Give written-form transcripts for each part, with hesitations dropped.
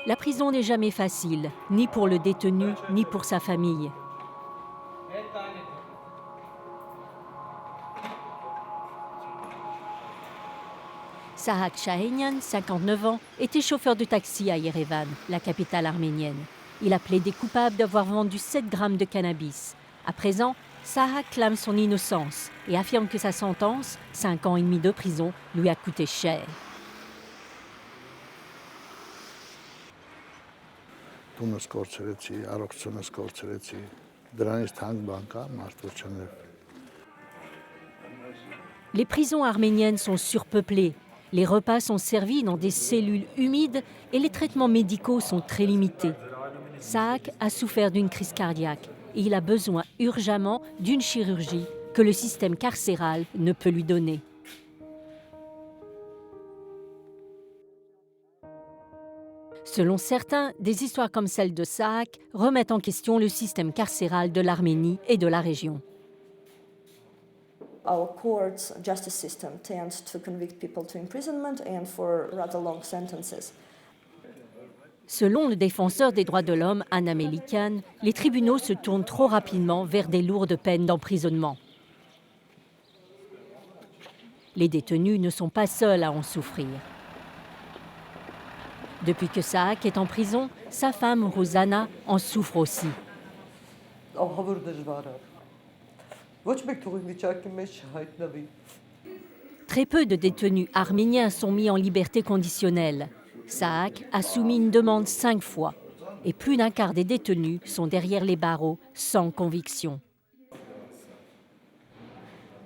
La prison n'est jamais facile, ni pour le détenu, ni pour sa famille. Sahak Shahenian, 59 ans, était chauffeur de taxi à Yerevan, la capitale arménienne. Il a plaidé coupable d'avoir vendu 7 grammes de cannabis. À présent, Sahak clame son innocence et affirme que sa sentence, 5 ans et demi de prison, lui a coûté cher. Les prisons arméniennes sont surpeuplées. Les repas sont servis dans des cellules humides et les traitements médicaux sont très limités. Sahak a souffert d'une crise cardiaque et il a besoin urgemment d'une chirurgie que le système carcéral ne peut lui donner. Selon certains, des histoires comme celle de Sahak remettent en question le système carcéral de l'Arménie et de la région. Our courts justice system tends to convict people to imprisonment and for rather long sentences. Selon le défenseur des droits de l'homme, Anna Melikian, les tribunaux se tournent trop rapidement vers des lourdes peines d'emprisonnement. Les détenus ne sont pas seuls à en souffrir. Depuis que Sahak est en prison, sa femme, Rosanna, en souffre aussi. Très peu de détenus arméniens sont mis en liberté conditionnelle. Sahak a soumis une demande 5 fois et plus d'un quart des détenus sont derrière les barreaux sans conviction.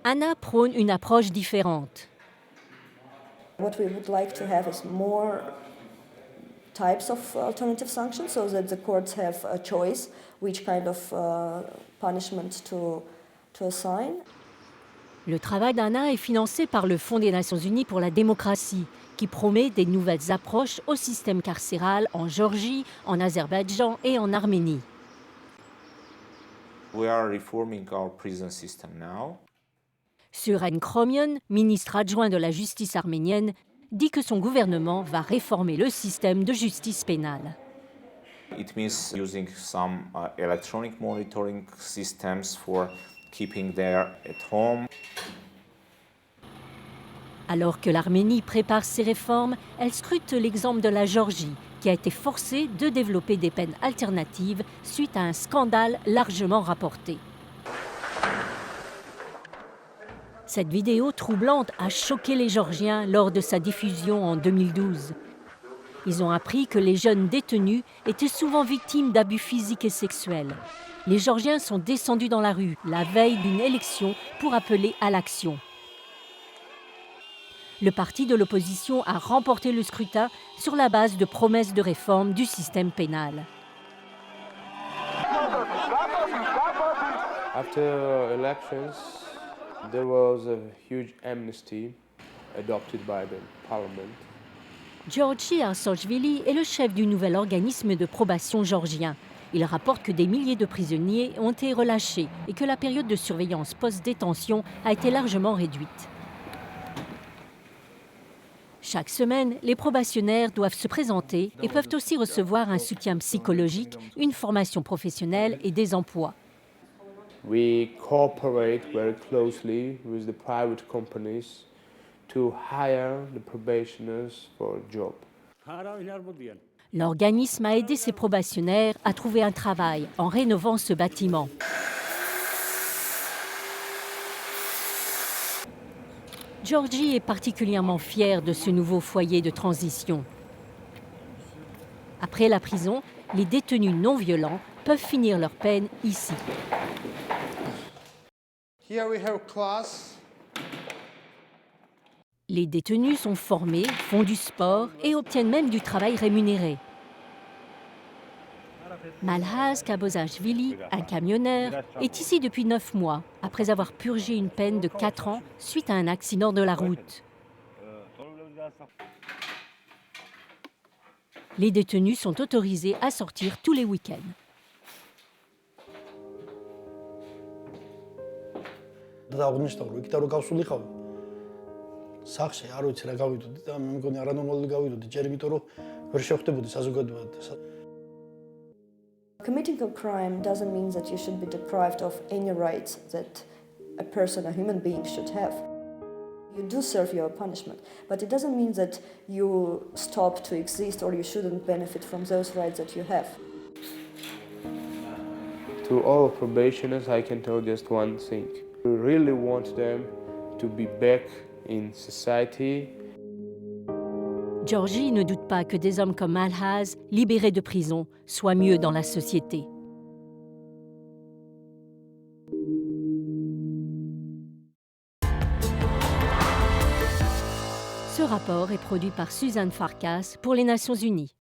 Anna prône une approche différente. What we would like to have is more types of alternative sanctions so that the courts have a choice which kind of punishment to assign. Le travail d'Anna est financé par le Fonds des Nations Unies pour la démocratie, qui promet des nouvelles approches au système carcéral en Géorgie, en Azerbaïdjan et en Arménie. We are reforming our prison system now. Suren Kromian, ministre adjoint de la justice arménienne, dit que son gouvernement va réformer le système de justice pénale. It means using some electronic monitoring systems for keeping there at home. Alors que l'Arménie prépare ses réformes, elle scrute l'exemple de la Géorgie, qui a été forcée de développer des peines alternatives suite à un scandale largement rapporté. Cette vidéo troublante a choqué les Géorgiens lors de sa diffusion en 2012. Ils ont appris que les jeunes détenus étaient souvent victimes d'abus physiques et sexuels. Les Géorgiens sont descendus dans la rue la veille d'une élection pour appeler à l'action. Le parti de l'opposition a remporté le scrutin sur la base de promesses de réforme du système pénal. After elections, there was a huge amnesty adopted by the parliament. Georgi Arsojvili est le chef du nouvel organisme de probation géorgien. Il rapporte que des milliers de prisonniers ont été relâchés et que la période de surveillance post-détention a été largement réduite. Chaque semaine, les probationnaires doivent se présenter et peuvent aussi recevoir un soutien psychologique, une formation professionnelle et des emplois. We cooperate very closely with the private companies to hire the probationers for a job. L'organisme a aidé ses probationnaires à trouver un travail en rénovant ce bâtiment. Georgie est particulièrement fière de ce nouveau foyer de transition. Après la prison, les détenus non violents peuvent finir leur peine ici. Here we have class. Les détenus sont formés, font du sport et obtiennent même du travail rémunéré. Malhaz Kabozashvili, un camionneur, est ici depuis 9 mois, après avoir purgé une peine de 4 ans suite à un accident de la route. Les détenus sont autorisés à sortir tous les week-ends. სახში არ ვიცი რა გავიდოდი და მე მგონი არანორმალური გავიდოდი ჯერ იმიტომ რომ Committing a crime doesn't mean that you should be deprived of any rights that a person, a human being, should have. You do serve your punishment, but it doesn't mean that you stop to exist or you shouldn't benefit from those rights that you have. To all probationers, I can tell just one thing. We really want them to be back in society. Georgi ne doute pas que des hommes comme Alhaz, libérés de prison, soient mieux dans la société. Ce rapport est produit par Suzanne Farkas pour les Nations Unies.